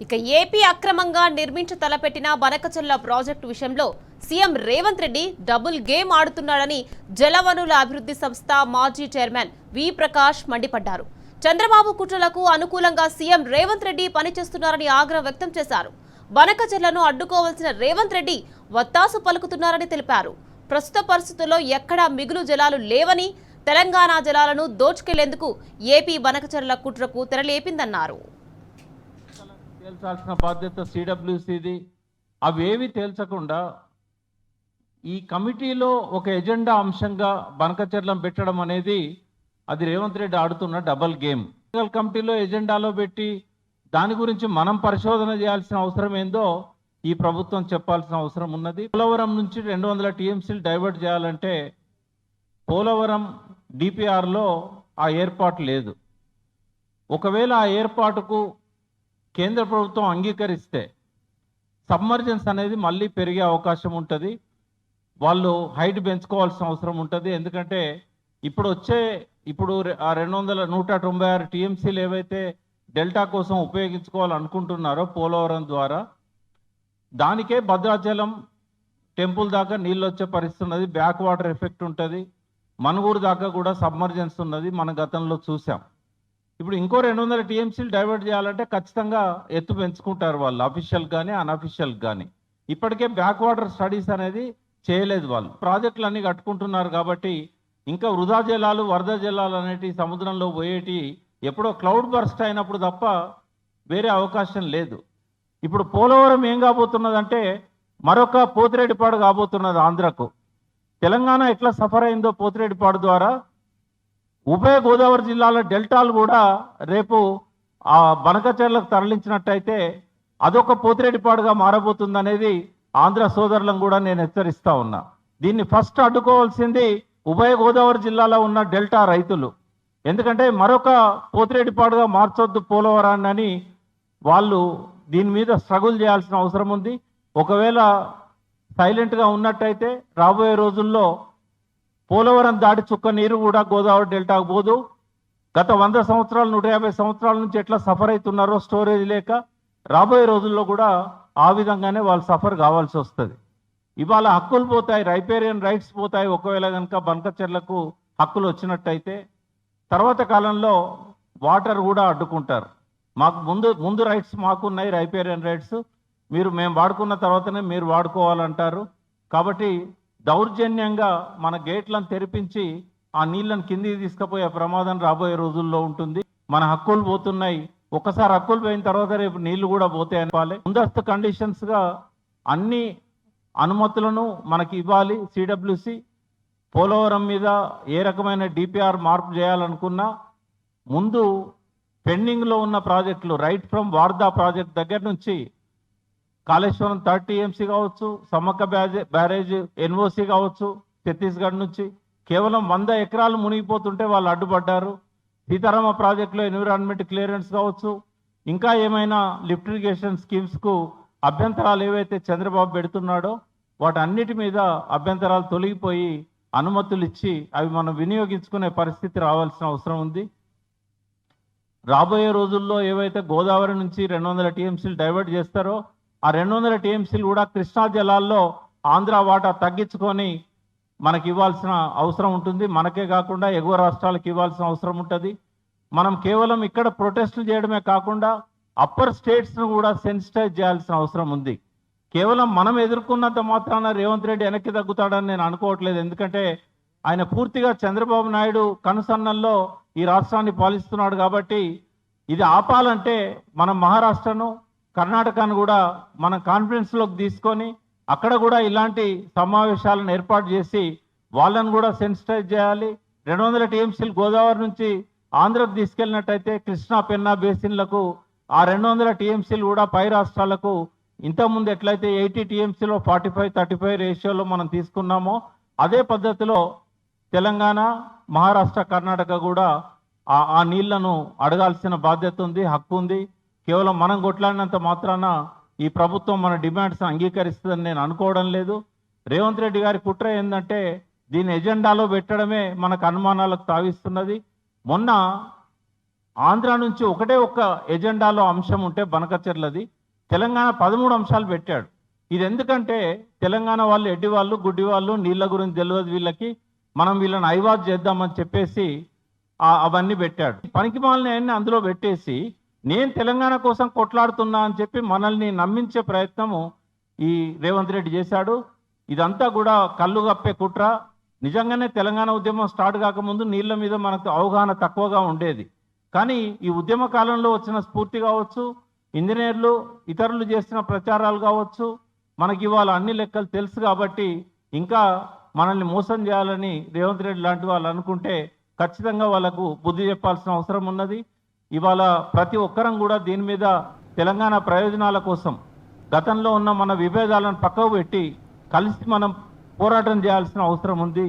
ఇక ఏపీ అక్రమంగా నిర్మించ తలపెట్టిన బనకచెర్ల ప్రాజెక్టు విషయంలో CM Revanth Reddy double game ఆడుతున్నాడని జలవనరుల అభివృద్ధి సంస్థ మాజీ చైర్మన్ వి ప్రకాష్ మండిపడ్డారు. చంద్రబాబు కుట్రలకు అనుకూలంగా సీఎం రేవంత్ రెడ్డి పనిచేస్తున్నారని ఆగ్రహం వ్యక్తం చేశారు. బనకచెర్లను అడ్డుకోవాల్సిన రేవంత్ రెడ్డి వత్తాసు పలుకుతున్నారని తెలిపారు. ప్రస్తుత పరిస్థితుల్లో ఎక్కడా మిగులు జలాలు లేవని, తెలంగాణ జలాలను దోచుకెళ్లేందుకు ఏపీ బనకచెర్ల కుట్రకు తెరలేపిందన్నారు. తేల్చాల్సిన బాధ్యత సిడబ్ల్యూసిది. అవేవి తేల్చకుండా ఈ కమిటీలో ఒక ఎజెండా అంశంగా బనకచెర్లను పెట్టడం అనేది అది రేవంత్ రెడ్డి ఆడుతున్న డబల్ గేమ్. కమిటీలో ఎజెండాలో పెట్టి దాని గురించి మనం పరిశోధన చేయాల్సిన అవసరం ఏందో ఈ ప్రభుత్వం చెప్పాల్సిన అవసరం ఉన్నది. పోలవరం నుంచి 200 టీఎంసీలు డైవర్ట్ చేయాలంటే పోలవరం డిపిఆర్లో ఆ ఏర్పాటు లేదు. ఒకవేళ ఆ ఏర్పాటుకు కేంద్ర ప్రభుత్వం అంగీకరిస్తే సబ్మర్జెన్స్ అనేది మళ్ళీ పెరిగే అవకాశం ఉంటుంది. వాళ్ళు హైట్ పెంచుకోవాల్సిన అవసరం ఉంటుంది. ఎందుకంటే ఇప్పుడు ఆ 196 టీఎంసీలు ఏవైతే డెల్టా కోసం ఉపయోగించుకోవాలనుకుంటున్నారో పోలవరం ద్వారా, దానికే భద్రాచలం టెంపుల్ దాకా నీళ్ళు వచ్చే పరిస్థితి ఉన్నది. బ్యాక్ వాటర్ ఎఫెక్ట్ ఉంటుంది. మనుగూరు దాకా కూడా సబ్మర్జెన్స్ ఉన్నది, మన గతంలో చూసాం. ఇప్పుడు ఇంకో 200 టీఎంసీలు డైవర్ట్ చేయాలంటే ఖచ్చితంగా ఎత్తు పెంచుకుంటారు వాళ్ళు, అఫీషియల్ కానీ అన్అఫీషియల్ కానీ. ఇప్పటికే బ్యాక్ వాటర్ స్టడీస్ అనేది చేయలేదు వాళ్ళు. ప్రాజెక్టులు అన్నీ కట్టుకుంటున్నారు కాబట్టి ఇంకా వృధా జలాలు, వరద జలాలు అనేటి సముద్రంలో పోయేటి ఎప్పుడో క్లౌడ్ బర్స్ట్ అయినప్పుడు తప్ప వేరే అవకాశం లేదు. ఇప్పుడు పోలవరం ఏం కాబోతున్నదంటే మరొక పోతిరెడ్డిపాడు కాబోతున్నది ఆంధ్రకు. తెలంగాణ ఎట్లా సఫర్ అయిందో పోతిరెడ్డిపాడు ద్వారా ఉభయ గోదావరి జిల్లాల డెల్టాలు కూడా రేపు ఆ బనకచెర్లకు తరలించినట్టయితే అదొక పోతిరెడ్డిపాడుగా మారబోతుందనేది ఆంధ్ర సోదరులను కూడా నేను హెచ్చరిస్తా ఉన్నా. దీన్ని ఫస్ట్ అడ్డుకోవాల్సింది ఉభయ గోదావరి జిల్లాలో ఉన్న డెల్టా రైతులు. ఎందుకంటే మరొక పోతిరెడ్డిపాడుగా మార్చొద్దు పోలవరాన్ని అని వాళ్ళు దీని మీద స్ట్రగుల్ చేయాల్సిన అవసరం ఉంది. ఒకవేళ సైలెంట్గా ఉన్నట్టయితే రాబోయే రోజుల్లో పోలవరం దాటి చుక్క నీరు కూడా గోదావరి డెల్టాకు పోదు. గత 100 సంవత్సరాలు 150 సంవత్సరాల నుంచి ఎట్లా సఫర్ అవుతున్నారో స్టోరేజ్ లేక, రాబోయే రోజుల్లో కూడా ఆ విధంగానే వాళ్ళు సఫర్ కావాల్సి వస్తుంది. ఇవాళ హక్కులు పోతాయి, రైపేరియన్ రైట్స్ పోతాయి. ఒకవేళ కనుక బనకచెర్లకు హక్కులు వచ్చినట్టయితే తర్వాత కాలంలో వాటర్ కూడా అడ్డుకుంటారు. మాకు ముందు రైట్స్ మాకున్నాయి, రైపేరియన్ రైట్స్, మేము వాడుకున్న తర్వాతనే మీరు వాడుకోవాలంటారు. కాబట్టి దౌర్జన్యంగా మన గేట్లను తెరిపించి ఆ నీళ్లను కిందికి తీసుకుపోయే ప్రమాదం రాబోయే రోజుల్లో ఉంటుంది. మన హక్కులు పోతున్నాయి. ఒకసారి హక్కులు పోయిన తర్వాత రేపు నీళ్లు కూడా పోతాయి అనిపాలి. ముందస్తు కండిషన్స్గా అన్ని అనుమతులను మనకి ఇవ్వాలి సిడబ్ల్యూసి. పోలవరం మీద ఏ రకమైన డిపిఆర్ మార్పు చేయాలనుకున్నా ముందు పెండింగ్లో ఉన్న ప్రాజెక్టులు రైట్ ఫ్రమ్ వార్దా ప్రాజెక్ట్ దగ్గర నుంచి కాళేశ్వరం 30 టీఎంసీ కావచ్చు, సమ్మక్క బ్యారేజ్ ఎన్ఓసి కావచ్చు, ఛత్తీస్గఢ్ నుంచి కేవలం 100 ఎకరాలు మునిగిపోతుంటే వాళ్ళు అడ్డుపడ్డారు. సీతారామ ప్రాజెక్టులో ఎన్విరాన్మెంట్ క్లియరెన్స్ కావచ్చు, ఇంకా ఏమైనా లిఫ్ట్ ఇరిగేషన్ స్కీమ్స్కు అభ్యంతరాలు ఏవైతే చంద్రబాబు పెడుతున్నాడో వాటన్నిటి మీద అభ్యంతరాలు తొలగిపోయి అనుమతులు ఇచ్చి అవి మనం వినియోగించుకునే పరిస్థితి రావాల్సిన అవసరం ఉంది. రాబోయే రోజుల్లో ఏవైతే గోదావరి నుంచి 200 టీఎంసీలు డైవర్ట్ చేస్తారో ఆ 200 టీఎంసీలు కూడా కృష్ణా జలాల్లో ఆంధ్ర వాటా తగ్గించుకొని మనకి ఇవ్వాల్సిన అవసరం ఉంటుంది. మనకే కాకుండా ఎగువ రాష్ట్రాలకు ఇవ్వాల్సిన అవసరం ఉంటుంది. మనం కేవలం ఇక్కడ ప్రొటెస్టులు చేయడమే కాకుండా అప్పర్ స్టేట్స్ను కూడా సెన్సిటైజ్ చేయాల్సిన అవసరం ఉంది. కేవలం మనం ఎదుర్కొన్నంత మాత్రాన రేవంత్ రెడ్డి వెనక్కి తగ్గుతాడని నేను అనుకోవట్లేదు. ఎందుకంటే ఆయన పూర్తిగా చంద్రబాబు నాయుడు కనుసన్నల్లో ఈ రాష్ట్రాన్ని పాలిస్తున్నాడు. కాబట్టి ఇది ఆపాలంటే మనం మహారాష్ట్రను, కర్ణాటకను కూడా మన కాన్ఫరెన్స్లోకి తీసుకొని అక్కడ కూడా ఇలాంటి సమావేశాలను ఏర్పాటు చేసి వాళ్ళను కూడా సెన్సిటైజ్ చేయాలి. 200 టీఎంసీలు గోదావరి నుంచి ఆంధ్రకు తీసుకెళ్ళినట్టయితే కృష్ణా పెన్నా బేసిన్లకు ఆ 200 టీఎంసీలు కూడా పై రాష్ట్రాలకు ఇంతకుముందు ఎట్లయితే 80 టీఎంసీలో 45-35 రేషియోలో మనం తీసుకున్నామో అదే పద్ధతిలో తెలంగాణ, మహారాష్ట్ర, కర్ణాటక కూడా ఆ నీళ్లను అడగాల్సిన బాధ్యత ఉంది, హక్కు ఉంది. కేవలం మనం కొట్లాడినంత మాత్రాన ఈ ప్రభుత్వం మన డిమాండ్స్ అంగీకరిస్తుందని నేను అనుకోవడం లేదు. రేవంత్ రెడ్డి గారి కుట్ర ఏంటంటే దీని ఎజెండాలో పెట్టడమే మనకు అనుమానాలకు తావిస్తున్నది. మొన్న ఆంధ్ర నుంచి ఒకటే ఒక్క ఎజెండాలో అంశం ఉంటే బనకచెర్లది. తెలంగాణ 13 అంశాలు పెట్టాడు. ఇది ఎందుకంటే తెలంగాణ వాళ్ళు ఎడ్డి వాళ్ళు, గుడ్డి వాళ్ళు, నీళ్ళ గురించి తెలియదు వీళ్ళకి, మనం వీళ్ళని ఐవాజ్ చేద్దామని చెప్పేసి అవన్నీ పెట్టాడు. పనికిమాలిన అందులో పెట్టేసి నేను తెలంగాణ కోసం కొట్లాడుతున్నా అని చెప్పి మనల్ని నమ్మించే ప్రయత్నము ఈ రేవంత్ రెడ్డి చేశాడు. ఇదంతా కూడా కళ్ళు కప్పే కుట్ర. నిజంగానే తెలంగాణ ఉద్యమం స్టార్ట్ కాకముందు నీళ్ళ మీద మనకు అవగాహన తక్కువగా ఉండేది. కానీ ఈ ఉద్యమ కాలంలో వచ్చిన స్ఫూర్తి కావచ్చు, ఇంజనీర్లు ఇతరులు చేసిన ప్రచారాలు కావచ్చు, మనకి ఇవాళ అన్ని లెక్కలు తెలుసు. కాబట్టి ఇంకా మనల్ని మోసం చేయాలని రేవంత్ రెడ్డి లాంటి వాళ్ళు అనుకుంటే ఖచ్చితంగా వాళ్ళకు బుద్ధి చెప్పాల్సిన అవసరం ఉన్నది. ఇవాళ ప్రతి ఒక్కరం కూడా దీని మీద తెలంగాణ ప్రయోజనాల కోసం గతంలో ఉన్న మన విభేదాలను పక్కకు పెట్టి కలిసి మనం పోరాటం చేయాల్సిన అవసరం ఉంది.